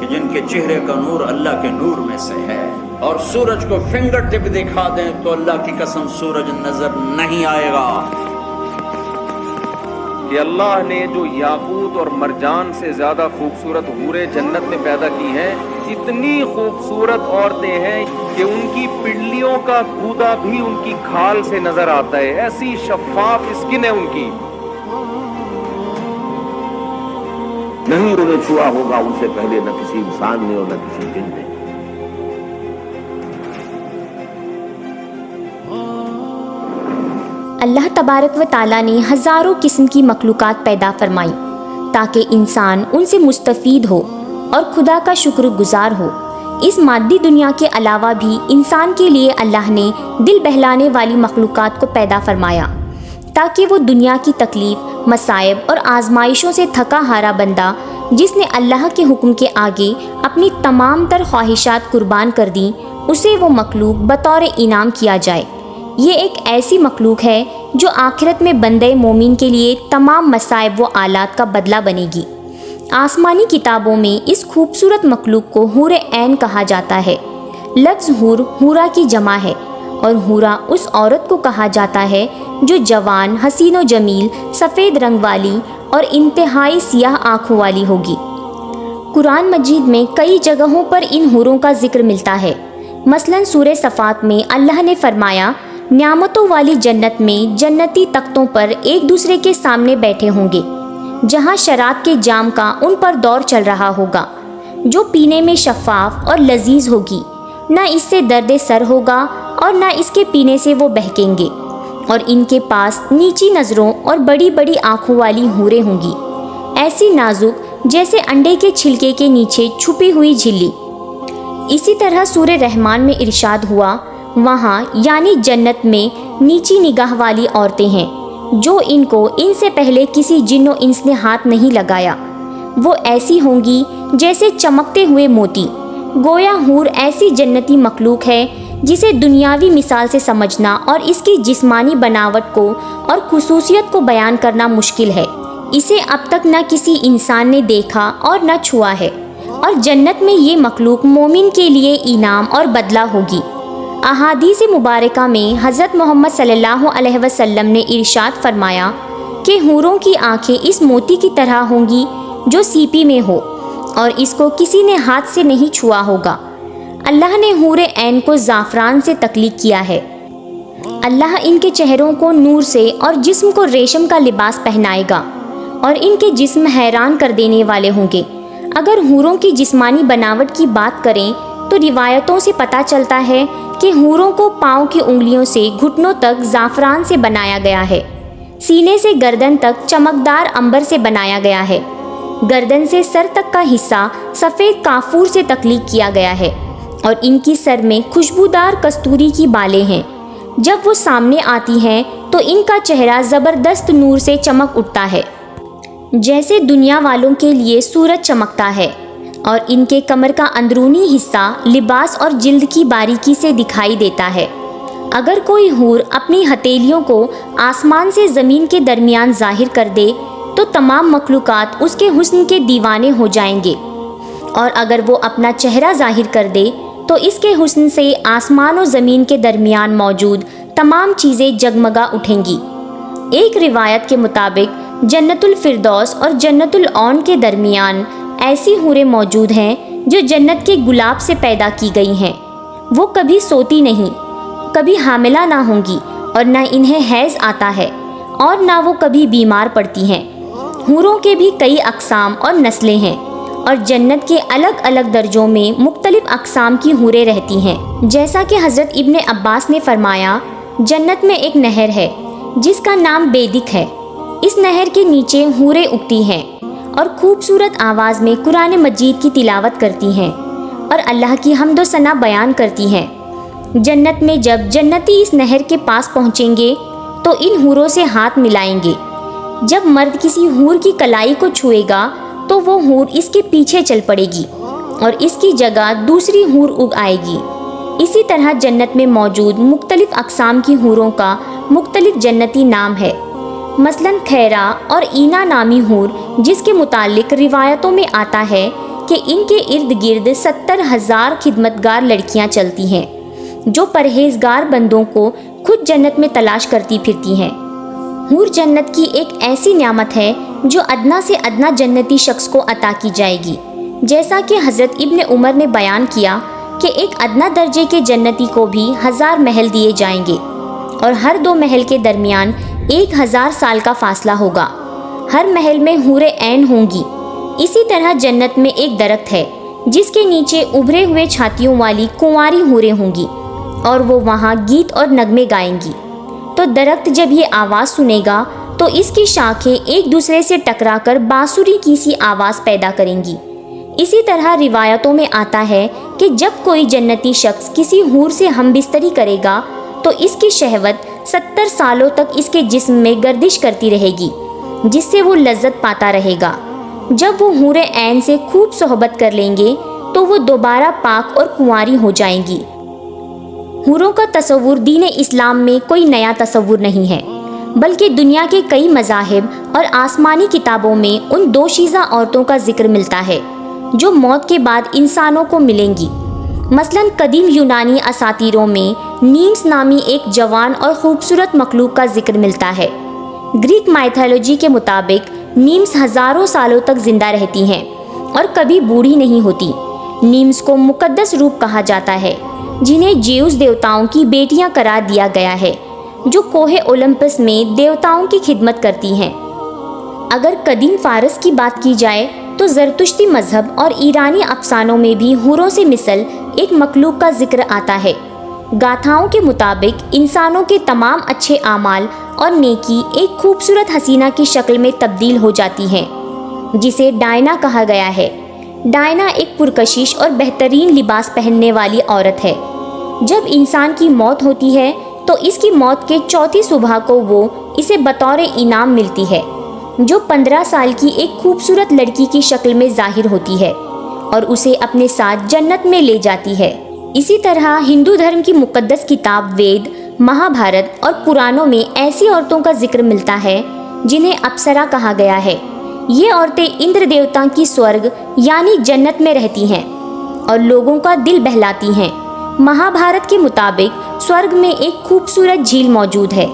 کہ جن کے چہرے کا نور اللہ کے نور میں سے ہے، اور سورج کو فنگر ٹپ دکھا دیں تو اللہ کی قسم سورج نظر نہیں آئے گا۔ کہ اللہ نے جو یاقوت اور مرجان سے زیادہ خوبصورت حوریں جنت میں پیدا کی ہیں، اتنی خوبصورت عورتیں ہیں کہ ان کی پنڈلیوں کا کودا بھی ان کی کھال سے نظر آتا ہے، ایسی شفاف اسکن ہے ان کی۔ نہیں انہیں چھوا ہوگا ان سے پہلے نہ کسی انسان نے اور نہ کسی جن نے۔ اللہ تبارک و تعالیٰ نے ہزاروں قسم کی مخلوقات پیدا فرمائی تاکہ انسان ان سے مستفید ہو اور خدا کا شکر گزار ہو۔ اس مادی دنیا کے علاوہ بھی انسان کے لیے اللہ نے دل بہلانے والی مخلوقات کو پیدا فرمایا تاکہ وہ دنیا کی تکلیف، مصائب اور آزمائشوں سے تھکا ہارا بندہ جس نے اللہ کے حکم کے آگے اپنی تمام تر خواہشات قربان کر دیں، اسے وہ مخلوق بطور انعام کیا جائے۔ یہ ایک ایسی مخلوق ہے جو آخرت میں بندے مومن کے لیے تمام مصائب و آلات کا بدلہ بنے گی۔ آسمانی کتابوں میں اس خوبصورت مخلوق کو حور عین کہا جاتا ہے۔ لفظ حور حورا کی جمع ہے اور حورا اس عورت کو کہا جاتا ہے جو جوان، حسین و جمیل، سفید رنگ والی اور انتہائی سیاہ آنکھوں والی ہوگی۔ قرآن مجید میں کئی جگہوں پر ان حوروں کا ذکر ملتا ہے۔ مثلاً سورہ صفات میں اللہ نے فرمایا، نعمتوں والی جنت میں جنتی تختوں پر ایک دوسرے کے سامنے بیٹھے ہوں گے، جہاں شراب کے جام کا ان پر دور چل رہا ہوگا، جو پینے میں شفاف اور لذیذ ہوگی، نہ اس سے درد سر ہوگا اور نہ اس کے پینے سے وہ بہکیں گے، اور ان کے پاس نیچی نظروں اور بڑی بڑی آنکھوں والی حوریں ہوں گی، ایسی نازک جیسے انڈے کے چھلکے کے نیچے چھپی ہوئی جھلی۔ اسی طرح سورہ رحمان میں ارشاد ہوا، وہاں یعنی جنت میں نیچی نگاہ والی عورتیں ہیں جو ان کو ان سے پہلے کسی جن و انس نے ہاتھ نہیں لگایا، وہ ایسی ہوں گی جیسے چمکتے ہوئے موتی۔ گویا حور ایسی جنتی مخلوق ہے جسے دنیاوی مثال سے سمجھنا اور اس کی جسمانی بناوٹ کو اور خصوصیت کو بیان کرنا مشکل ہے۔ اسے اب تک نہ کسی انسان نے دیکھا اور نہ چھوا ہے، اور جنت میں یہ مخلوق مومن کے لیے انعام اور بدلہ ہوگی۔ احادیث مبارکہ میں حضرت محمد صلی اللہ علیہ وسلم نے ارشاد فرمایا کہ حوروں کی آنکھیں اس موتی کی طرح ہوں گی جو سیپی میں ہو، اور اس کو کسی نے ہاتھ سے نہیں چھوا ہوگا۔ اللہ نے حور عین کو زعفران سے تخلیق کیا ہے۔ اللہ ان کے چہروں کو نور سے اور جسم کو ریشم کا لباس پہنائے گا، اور ان کے جسم حیران کر دینے والے ہوں گے۔ اگر حوروں کی جسمانی بناوٹ کی بات کریں تو روایتوں سے پتہ چلتا ہے کہ حوروں کو پاؤں کی انگلیوں سے گھٹنوں تک زعفران سے بنایا گیا ہے، سینے سے گردن تک چمکدار عنبر سے بنایا گیا ہے، گردن سے سر تک کا حصہ سفید کافور سے تخلیق کیا گیا ہے، اور ان کی سر میں خوشبودار کستوری کی بالیں ہیں۔ جب وہ سامنے آتی ہیں تو ان کا چہرہ زبردست نور سے چمک اٹھتا ہے، جیسے دنیا والوں کے لیے سورج چمکتا ہے، اور ان کے کمر کا اندرونی حصہ لباس اور جلد کی باریکی سے دکھائی دیتا ہے۔ اگر کوئی حور اپنی ہتھیلیوں کو آسمان سے زمین کے درمیان ظاہر کر دے تو تمام مخلوقات اس کے حسن کے دیوانے ہو جائیں گے، اور اگر وہ اپنا چہرہ ظاہر کر دے تو اس کے حسن سے آسمان و زمین کے درمیان موجود تمام چیزیں جگمگا اٹھیں گی۔ ایک روایت کے مطابق جنت الفردوس اور جنت العون کے درمیان ایسی حوریں موجود ہیں جو جنت کے گلاب سے پیدا کی گئی ہیں۔ وہ کبھی سوتی نہیں، کبھی حاملہ نہ ہوں گی، اور نہ انہیں حیض آتا ہے، اور نہ وہ کبھی بیمار پڑتی ہیں۔ حوروں کے بھی کئی اقسام اور نسلیں ہیں، اور جنت کے الگ الگ درجوں میں مختلف اقسام کی حوریں رہتی ہیں۔ جیسا کہ حضرت ابن عباس نے فرمایا، جنت میں ایک نہر ہے جس کا نام بیدک ہے۔ اس نہر کے نیچے حوریں اگتی ہیں اور خوبصورت آواز میں قرآن مجید کی تلاوت کرتی ہیں اور اللہ کی حمد و ثنا بیان کرتی ہیں۔ جنت میں جب جنتی اس نہر کے پاس پہنچیں گے تو ان حوروں سے ہاتھ ملائیں گے۔ جب مرد کسی حور کی کلائی کو چھوئے گا تو وہ حور اس کے پیچھے چل پڑے گی اور اس کی جگہ دوسری حور اگ آئے گی۔ اسی طرح جنت میں موجود مختلف اقسام کی حوروں کا مختلف جنتی نام ہے۔ مثلاً خیرہ اور اینا نامی حور، جس کے متعلق روایتوں میں آتا ہے کہ ان کے ارد گرد 70,000 خدمتگار لڑکیاں چلتی ہیں جو پرہیزگار بندوں کو خود جنت میں تلاش کرتی پھرتی ہیں۔ حور جنت کی ایک ایسی نعمت ہے جو ادنا سے ادنا جنتی شخص کو عطا کی جائے گی، جیسا کہ حضرت ابن عمر نے بیان کیا کہ ایک ادنا درجے کے جنتی کو بھی 1000 محل دیے جائیں گے اور ہر 2 محل کے درمیان 1000 سال کا فاصلہ ہوگا۔ ہر محل میں حور عین ہوں گی۔ اسی طرح جنت میں ایک درخت ہے جس کے نیچے ابھرے ہوئے چھاتیوں والی کنواری حوریں ہوں گی اور وہ وہاں گیت اور نغمے گائیں گی۔ تو درخت جب یہ آواز سنے گا تو اس کی شاخیں ایک دوسرے سے ٹکرا کر بانسری کی سی آواز پیدا کریں گی۔ اسی طرح روایتوں میں آتا ہے کہ جب کوئی جنتی شخص کسی حور سے ہم بستری کرے گا تو اس کی شہوت 70 سالوں تک اس کے جسم میں گردش کرتی رہے گی، جس سے وہ لذت پاتا رہے گا۔ جب وہ حور عین سے خوب صحبت کر لیں گے تو وہ دوبارہ پاک اور کنواری ہو جائیں گی۔ حوروں کا تصور دین اسلام میں کوئی نیا تصور نہیں ہے، بلکہ دنیا کے کئی مذاہب اور آسمانی کتابوں میں ان 2 شیزہ عورتوں کا ذکر ملتا ہے جو موت کے بعد انسانوں کو ملیں گی۔ مثلاً قدیم یونانی اساطیروں میں نیمس نامی ایک جوان اور خوبصورت مخلوق کا ذکر ملتا ہے۔ گریک مائتھولوجی کے مطابق نیمس ہزاروں سالوں تک زندہ رہتی ہیں اور کبھی بوڑھی نہیں ہوتی۔ نیمس کو مقدس روپ کہا جاتا ہے جنہیں زیوس دیوتاؤں کی بیٹیاں قرار دیا گیا ہے، جو کوہ اولمپس میں دیوتاؤں کی خدمت کرتی ہیں۔ اگر قدیم فارس کی بات کی جائے تو زرتشتی مذہب اور ایرانی افسانوں میں بھی حوروں سے مثل ایک مخلوق کا ذکر آتا ہے۔ گاتھاؤں کے مطابق انسانوں کے تمام اچھے اعمال اور نیکی ایک خوبصورت حسینہ کی شکل میں تبدیل ہو جاتی ہیں، جسے ڈائنا کہا گیا ہے۔ ڈائنا ایک پرکشش اور بہترین لباس پہننے والی عورت ہے۔ جب انسان کی موت ہوتی ہے تو اس کی موت کے چوتھی صبح کو وہ اسے بطور انعام ملتی ہے، جو 15 سال کی ایک خوبصورت لڑکی کی شکل میں ظاہر ہوتی ہے اور اسے اپنے ساتھ جنت میں لے جاتی ہے۔ اسی طرح ہندو دھرم کی مقدس کتاب وید، مہا بھارت اور پرانوں میں ایسی عورتوں کا ذکر ملتا ہے جنہیں اپسرا کہا گیا ہے۔ یہ عورتیں اندر دیوتا کی سورگ یعنی جنت میں رہتی ہیں اور لوگوں کا دل بہلاتی ہیں۔ مہا بھارت کے مطابق سورگ میں ایک خوبصورت جھیل موجود ہے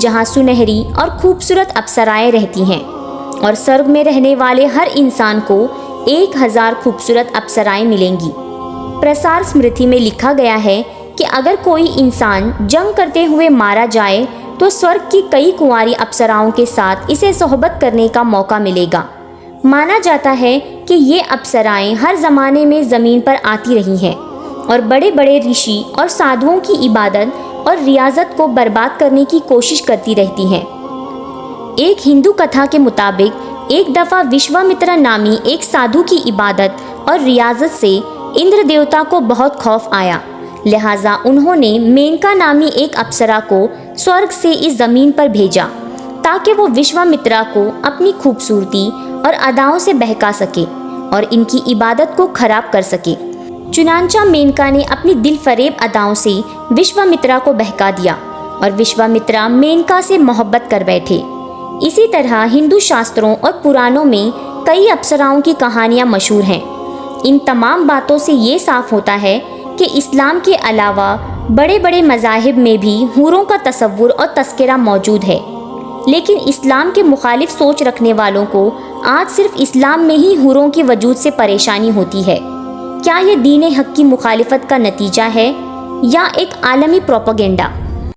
جہاں سنہری اور خوبصورت اپسرائیں رہتی ہیں، اور سورگ میں رہنے والے ہر انسان کو 1000 خوبصورت اپسرائیں ملیں گی۔ پرسار سمرتی میں لکھا گیا ہے کہ اگر کوئی انسان جنگ کرتے ہوئے مارا جائے تو سورگ کی کئی کنواری اپسراؤں کے ساتھ اسے صحبت کرنے کا موقع ملے گا۔ مانا جاتا ہے کہ یہ اپسرائیں ہر زمانے میں زمین پر آتی رہی ہیں اور بڑے بڑے رشی اور سادھوؤں کی عبادت اور ریاضت کو برباد کرنے کی کوشش کرتی رہتی ہیں۔ ایک ہندو کتھا کے مطابق ایک دفعہ وشوامترا نامی ایک سادھو کی عبادت اور ریاضت سے اندر دیوتا کو بہت خوف آیا، لہٰذا انہوں نے مینکا نامی ایک اپسرا کو سورگ سے اس زمین پر بھیجا تاکہ وہ وشوامترا کو اپنی خوبصورتی اور اداؤں سے بہکا سکے اور ان کی عبادت کو خراب کر سکے۔ چنانچہ مینکا نے اپنی دل فریب اداؤں سے وشوامترا کو بہکا دیا اور وشوامترا مینکا سے محبت کر بیٹھے۔ اسی طرح ہندو شاستروں اور پرانوں میں کئی اپسراؤں کی کہانیاں مشہور ہیں۔ ان تمام باتوں سے یہ صاف ہوتا ہے کہ اسلام کے علاوہ بڑے بڑے مذاہب میں بھی حوروں کا تصور اور تذکرہ موجود ہے، لیکن اسلام کے مخالف سوچ رکھنے والوں کو آج صرف اسلام میں ہی حوروں کی وجود سے پریشانی ہوتی ہے۔ کیا یہ دین حق کی مخالفت کا نتیجہ ہے یا ایک عالمی پروپیگنڈا؟